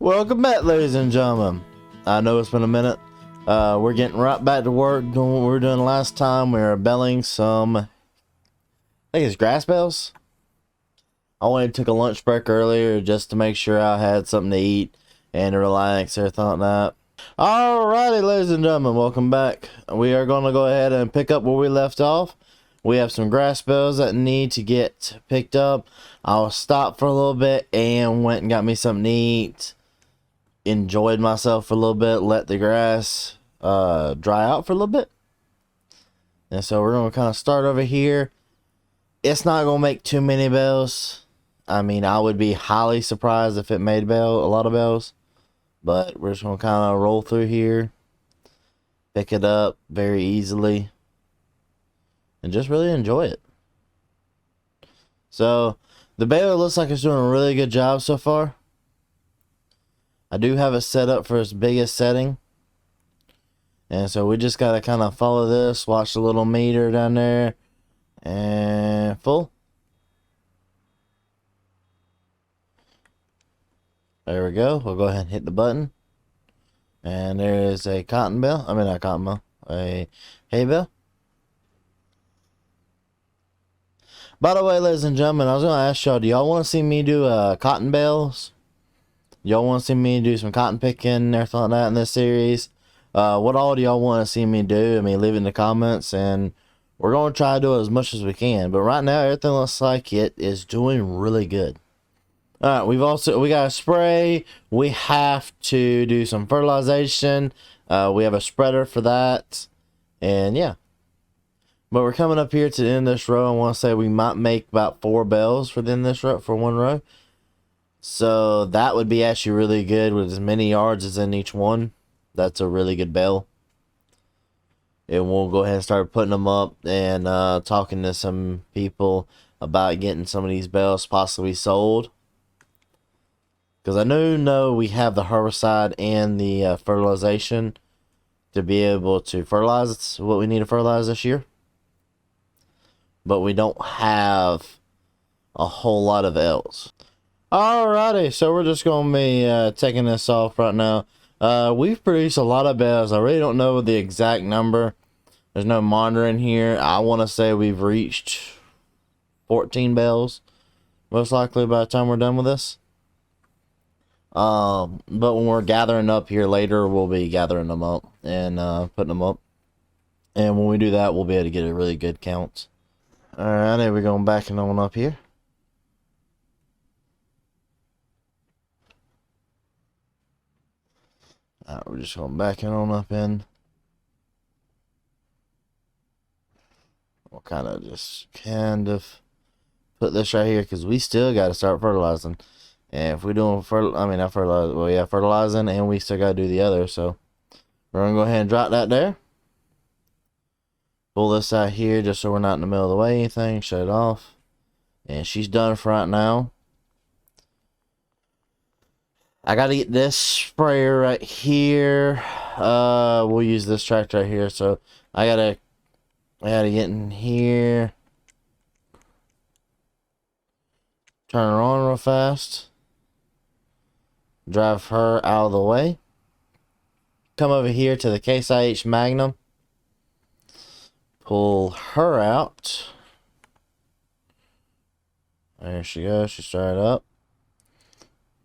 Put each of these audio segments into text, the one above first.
Welcome back, ladies and gentlemen. I know it's been a minute. We're getting right back to work, doing what we were doing last time. We were belling some, I think it's grass bales. I only took a lunch break earlier just to make sure I had something to eat and to relax, everything like that. Alrighty, ladies and gentlemen, welcome back. We are going to go ahead and pick up where we left off. We have some grass bales that need to get picked up. I'll stop for a little bit and went and got me something to eat. Enjoyed myself for a little bit, let the grass dry out for a little bit. And so we're going to kind of start over here. It's not going to make too many bells. I mean, I would be highly surprised if it made a lot of bells. But we're just going to kind of roll through here. Pick it up very easily. And just really enjoy it. So, the baler looks like it's doing a really good job so far. I do have it set up for its biggest setting. And so we just got to kind of follow this. Watch the little meter down there. And full. There we go. We'll go ahead and hit the button. And there is a cotton bale. I mean, not cotton bale. A hay bale. By the way, ladies and gentlemen, I was going to ask y'all, do y'all want to see me do cotton bales? Y'all want to see me do some cotton picking and everything like that in this series? What all do y'all want to see me do? I mean, leave it in the comments, and we're going to try to do it as much as we can. But right now, everything looks like it is doing really good. Alright, we got a spray. We have to do some fertilization. We have a spreader for that. And yeah. But we're coming up here to the end of this row. I want to say we might make about 4 bells for the end of this row, for one row. So that would be actually really good with as many yards as in each one. That's a really good bell. And we'll go ahead and start putting them up and talking to some people about getting some of these bells possibly sold. Because I know we have the herbicide and the fertilization to be able to fertilize what we need to fertilize this year. But we don't have a whole lot of L's. Alrighty, so we're just going to be taking this off right now. We've produced a lot of bells. I really don't know the exact number. There's no monitor in here. I want to say we've reached 14 bells. Most likely by the time we're done with this. But when we're gathering up here later, we'll be gathering them up and putting them up. And when we do that, we'll be able to get a really good count. Alright, we're going back and on up here. Alright, we're just going back and on up in. We'll kind of put this right here because we still got to start fertilizing. And if we're doing fertilizing, and we still got to do the other. So we're going to go ahead and drop that there. Pull this out here just so we're not in the middle of the way, anything. Shut it off. And she's done for right now. I got to get this sprayer right here. We'll use this tractor right here. So I gotta get in here. Turn her on real fast. Drive her out of the way. Come over here to the Case IH Magnum. Pull her out. There she goes. She started up.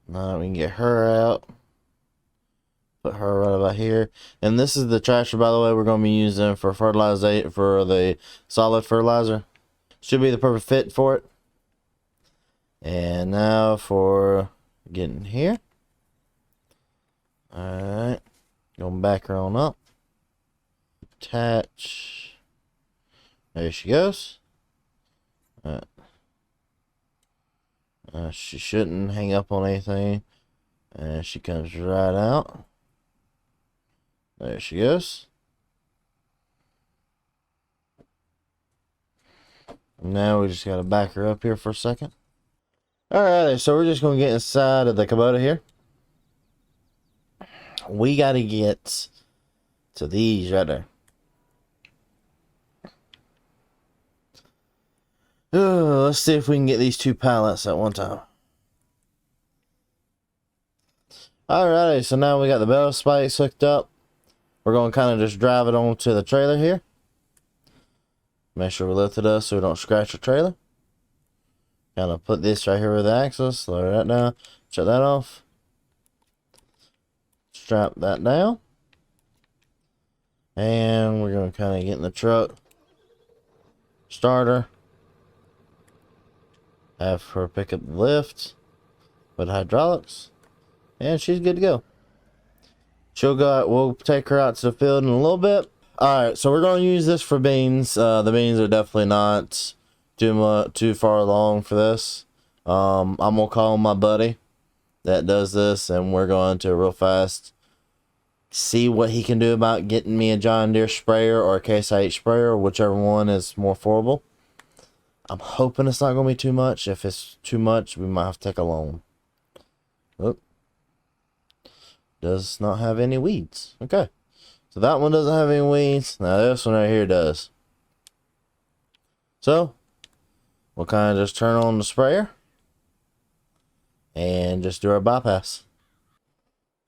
Now we can get her out. Put her right about here. And this is the tractor, by the way, we're going to be using for fertilizer, for the solid fertilizer. Should be the perfect fit for it. And now for getting here. Alright. Going back her on up. Attach. There she goes. Alright. She shouldn't hang up on anything. And she comes right out. There she goes. Now we just got to back her up here for a second. Alright, so we're just going to get inside of the Kubota here. We got to get to these right there. Let's see if we can get these 2 pallets at one time. Alrighty, so now we got the bell spikes hooked up. We're going to kind of just drive it onto the trailer here. Make sure we lift it up so we don't scratch the trailer. Kind of put this right here with the axis. Lower that down. Shut that off. Strap that down. And we're going to kind of get in the truck. Starter. Have her pick up the lift. With hydraulics. And she's good to go. She'll go out, we'll take her out to the field in a little bit. Alright, so we're going to use this for beans. The beans are definitely not too far along for this. I'm going to call my buddy that does this, and we're going to real fast see what he can do about getting me a John Deere sprayer or a Case IH sprayer, whichever one is more affordable. I'm hoping it's not going to be too much. If it's too much, we might have to take a loan. Oh. Does not have any weeds. Okay. So that one doesn't have any weeds. Now this one right here does. So we'll kind of just turn on the sprayer and just do our bypass.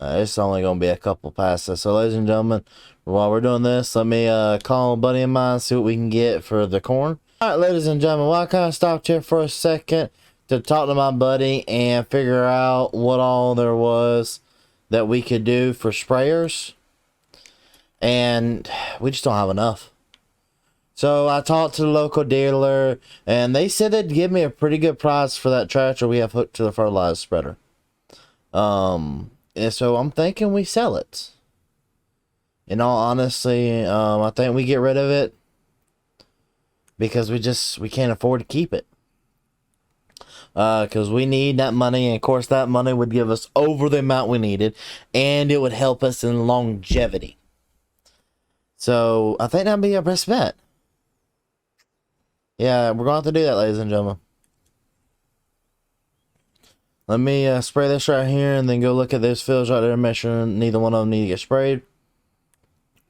It's only going to be a couple passes. So ladies and gentlemen, while we're doing this, let me call a buddy of mine, see what we can get for the corn. Alright, ladies and gentlemen, well, I kind of stopped here for a second to talk to my buddy and figure out what all there was that we could do for sprayers, and we just don't have enough. So I talked to the local dealer, and they said they'd give me a pretty good price for that tractor we have hooked to the fertilizer spreader. And so I'm thinking we sell it. In all honesty, I think we get rid of it because we can't afford to keep it. Because we need that money, and of course that money would give us over the amount we needed, and it would help us in longevity. So I think that'd be our best bet. Yeah, we're going to have to do that, ladies and gentlemen. Let me spray this right here, and then go look at those fields right there and make sure neither one of them need to get sprayed.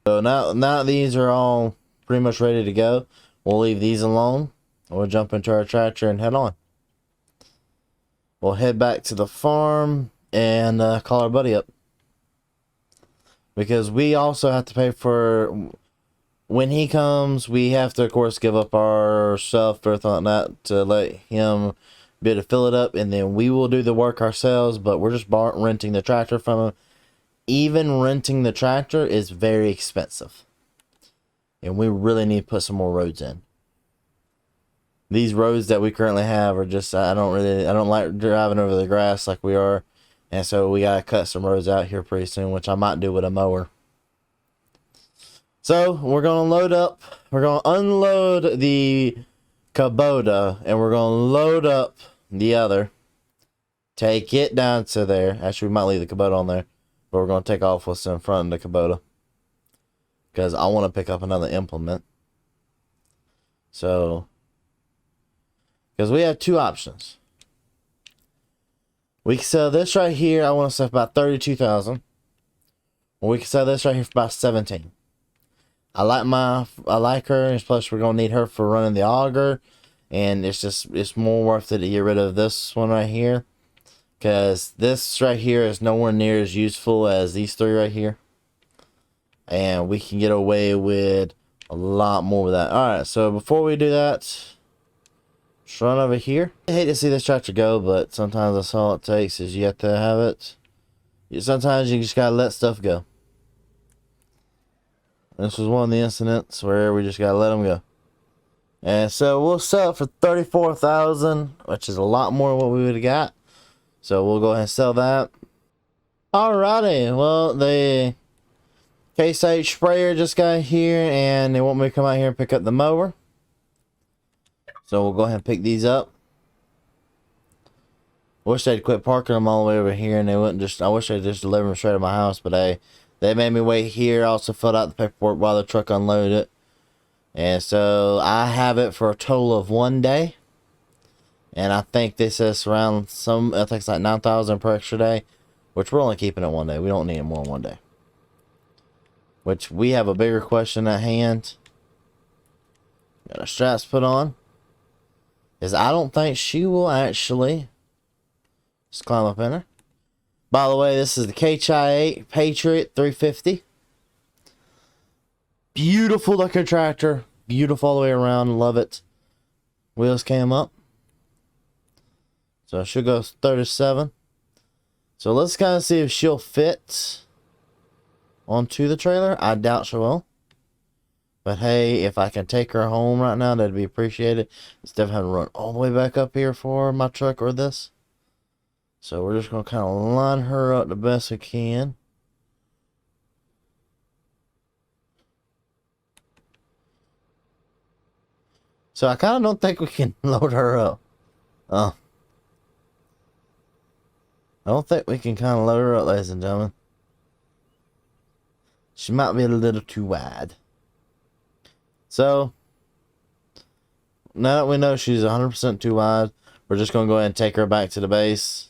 So now these are all pretty much ready to go. We'll leave these alone. We'll jump into our tractor and head on. We'll head back to the farm and call our buddy up. Because we also have to pay for... When he comes, we have to, of course, give up our stuff or something like that to let him be able to fill it up. And then we will do the work ourselves, but we're just renting the tractor from him. Even renting the tractor is very expensive. And we really need to put some more roads in. These roads that we currently have are just, I don't like driving over the grass like we are. And so we got to cut some roads out here pretty soon, which I might do with a mower. So we're going to load up. We're going to unload the Kubota, and we're going to load up the other. Take it down to there. Actually, we might leave the Kubota on there, but we're going to take off what's in front of the Kubota, because I want to pick up another implement. So... because we have two options. We can sell this right here. I want to sell for about $32,000. Or we can sell this right here for about $17,000. I like her, and plus we're gonna need her for running the auger, and it's more worth it to get rid of this one right here, because this right here is nowhere near as useful as these three right here, and we can get away with a lot more with that. All right, so before we do that. Run over here. I hate to see this tractor go, but sometimes that's all it takes is you have to have it. Sometimes you just gotta let stuff go. This was one of the incidents where we just gotta let them go. And so we'll sell it for $34,000, which is a lot more than what we would have got. So we'll go ahead and sell that. Alrighty, well, the Case IH sprayer just got here, and they want me to come out here and pick up the mower. So we'll go ahead and pick these up. Wish they'd quit parking them all the way over here, and they wouldn't just... I wish they'd just deliver them straight to my house, but they made me wait here. I also filled out the paperwork while the truck unloaded it. And so I have it for a total of 1 day. And I think this is around I think it's like $9,000 per extra day, which we're only keeping it 1 day. We don't need it more than 1 day. Which we have a bigger question at hand. Got our straps put on. Is I don't think she will actually... Let's climb up in her. By the way, this is the KCHI 8 Patriot 350. Beautiful looking tractor. Beautiful all the way around. Love it. Wheels came up. So I should go 37. So let's kind of see if she'll fit onto the trailer. I doubt she will. But hey, if I can take her home right now, that'd be appreciated. Instead of having to run all the way back up here for my truck or this. So we're just going to kind of line her up the best we can. So I kind of don't think we can load her up. I don't think we can kind of load her up, ladies and gentlemen. She might be a little too wide. So, now that we know she's 100% too wide, we're just going to go ahead and take her back to the base.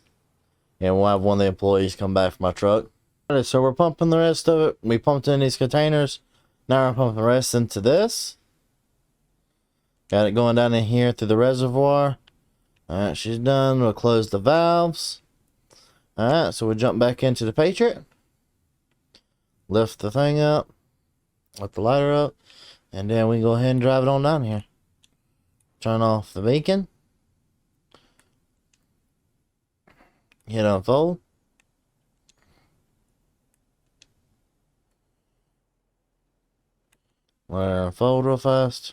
And we'll have one of the employees come back for my truck. Alright, so we're pumping the rest of it. We pumped in these containers. Now we're pumping the rest into this. Got it going down in here through the reservoir. Alright, she's done. We'll close the valves. Alright, so we jump back into the Patriot. Lift the thing up. Lift the lighter up. And then we go ahead and drive it on down here. Turn off the beacon. Hit unfold. Let her unfold real fast.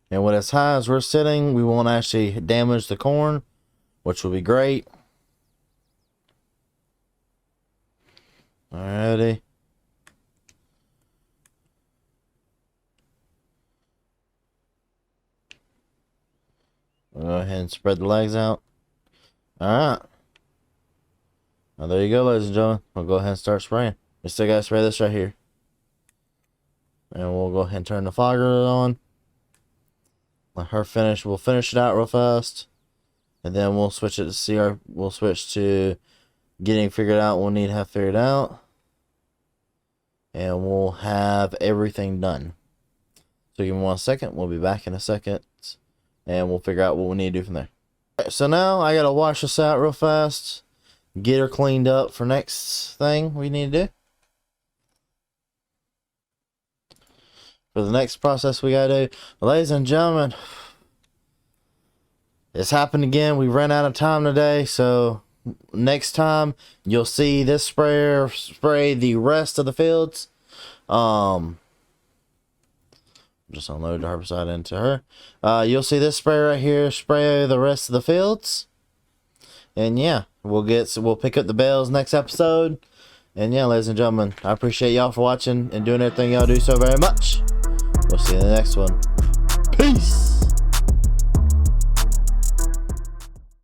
And with as high as we're sitting, we won't actually damage the corn, which will be great. Alrighty. We'll go ahead and spread the legs out. Alright. Now there you go, ladies and gentlemen. We'll go ahead and start spraying. We still gotta spray this right here. And we'll go ahead and turn the fogger on. Let her finish. We'll finish it out real fast. And then we'll switch it to CR. We'll switch to getting figured out what we need to have figured out. And we'll have everything done. So give me 1 second. We'll be back in a second. And we'll figure out what we need to do from there. Right, so now I gotta wash this out real fast. Get her cleaned up for next thing we need to do. For the next process we gotta do. Ladies and gentlemen, it's happened again. We ran out of time today. So next time you'll see this sprayer spray the rest of the fields. Just unload the herbicide into her. You'll see this spray right here spray the rest of the fields. And yeah, we'll pick up the bales next episode. And yeah, ladies and gentlemen, I appreciate y'all for watching and doing everything y'all do so very much. We'll see you in the next one. Peace.